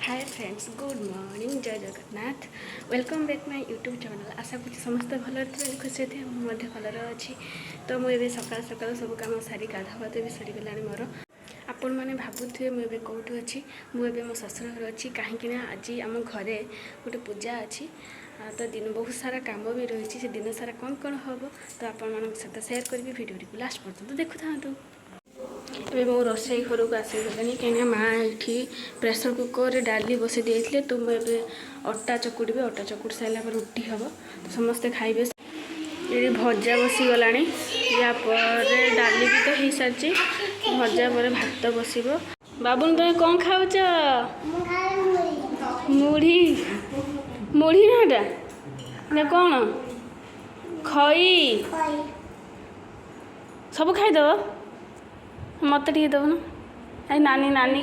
Hi friends, good morning, जय Jagannath. Welcome back my YouTube channel. आशा करूँ समस्त भल खुशी थे, मुझे भलर अच्छी। तो मुझे सकाल सकाल सब कम सारी गाधा बात भी सरीगला मोर। आपण मैंने भावुए मुझे कौटू अच्छी, मुझे मो शशुर घर अच्छी कहीं आज आम घरे गोटे पूजा अच्छी। तो दिन बहुत सारा काम भी रही है, दिन सारा कौन कौन हम तो आपण सहित सेयार करी भिडियो को लास्ट पर्यटन देखु था। ए मो रोसई घर को आसीगलानी कहीं माँ ये प्रेसर कुकर डाली बसई देते तो मुझे अटा चकुड़ी अटा चकुड़ी सारा रुटी हम तो समस्ते खाइबे। ये भजा बसीगला यापर डाली भी तो हो सारी भजा पर भात बस। बाबुन तुम कौन खाऊच? मुढ़ी मुढ़ी ना कौन खई सब खाईदेव मत टे दब ना आई नानी नानी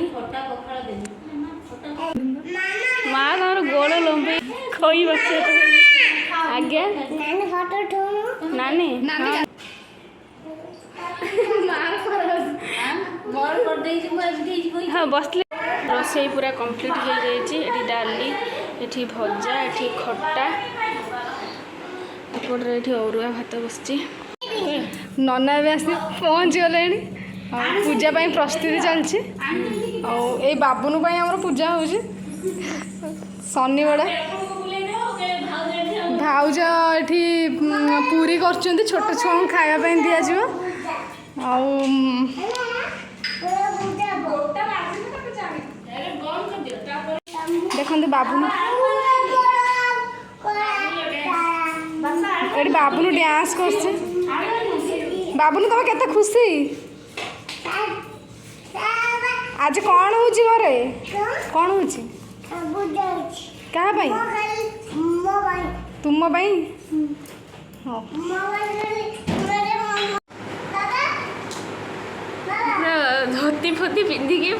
माँ घर गोड़ लंबे खई बस आज्ञा नानी हाँ बसले रोसई पूरा कंप्लीट हो जाए। डाली ये भजा ये खट्टा एपटे ये अरुआ भात बस। नना भी आसी पहुँच गले पूजा प्रस्तुति चलती बाबुन आम पूजा हो शनिवार भाउज ये पूरी कर छोट छुआ खावाई दि देखते बाबुन ये बाबुन डांस कर बाबुन तुम केते खुशी आज कौन हो घरे कौन हो क्या तुम धोती फोती पिंधिकी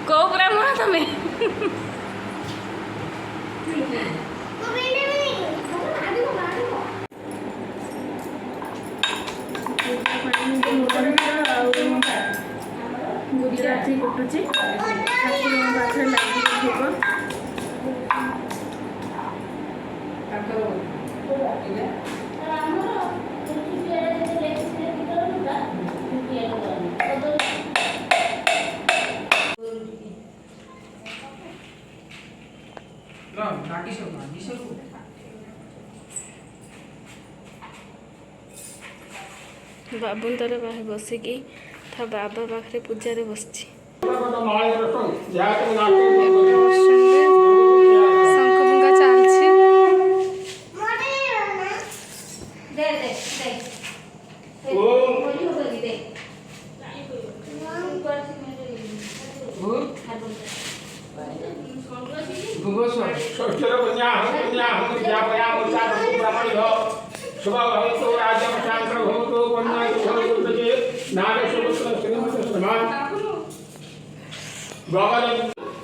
कौ ब्राह्मण तुम्हें मुझे कटुचे पाखे लगे बाबुन तर बसिकी था बाबा पाखे पूजा बस। शंखपुंगा चलती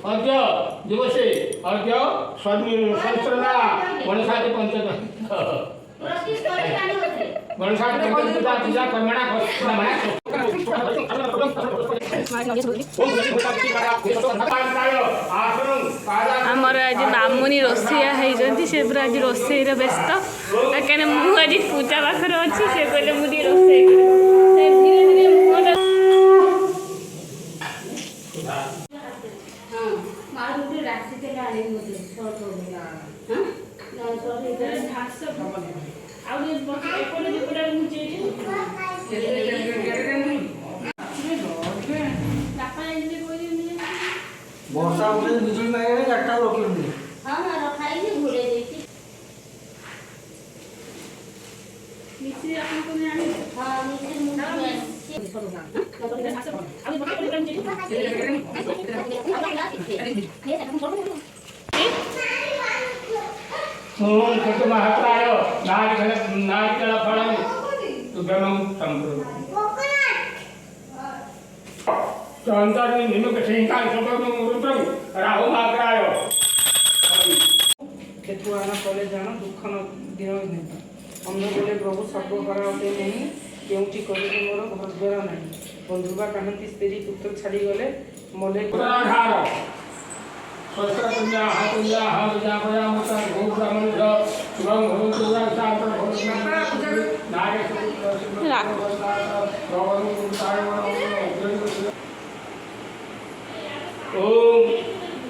अर्घ्य दिवसे अर्घ्य संस्करणा गणेशादि गणेशादि पूजा पूजा कर्मणा आमर आज मामुनी रोसैया होती से पूरा आज रोसई व्यस्त कहीं मुझे पूजा पाखे अच्छी से कहले मुझे रोसई धीरे धीरे वर्षा बिजुली मारे गाटा रखी महत्राय नारिकेल फलम तुभ्यं संतर्नि निमुख सिंहाय सबं रुद्रं राहुमाग्राय केतुआना कले जाना दुख न दिन अंध बोले प्रभु सर्व कराते नहीं केउटी करिले मोर घर द्वार नहीं बंधुबा कहती स्त्री पुत्र छाड़ी गले मले ओम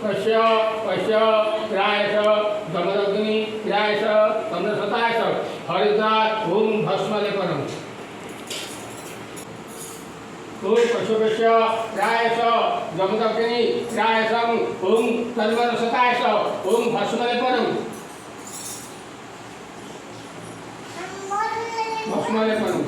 पश्य पश्य क्रायस दमदग्नि क्रायस तमसतायस हरिद्रा ओम भस्मलेपनम ओम पशु पश्य क्रायस दमदग्नि क्रायसम ओम तन्मनसतायस ओम भस्मलेपनम भस्मलेपनम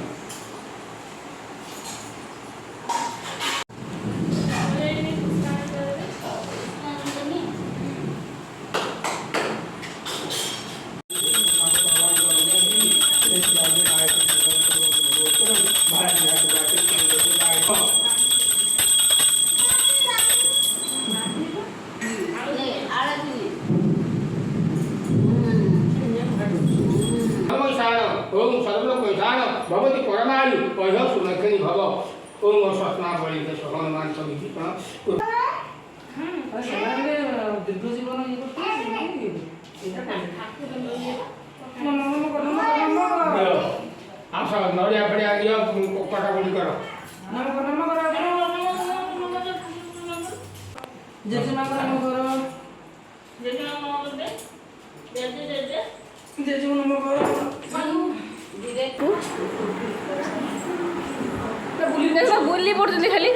ओम सर्वलोकैधान भवति परमायु पय सुलक्षणी भव ओम स्वस्ना बलि हनुमान सविजित दीर्घ जीवन आस नड़िया फड़िया दियो कटाकटी कर जेजेमा नम कर जेजेमा नम कर ବୁଲି ପଡ଼ୁଛନ୍ତି ଖାଲି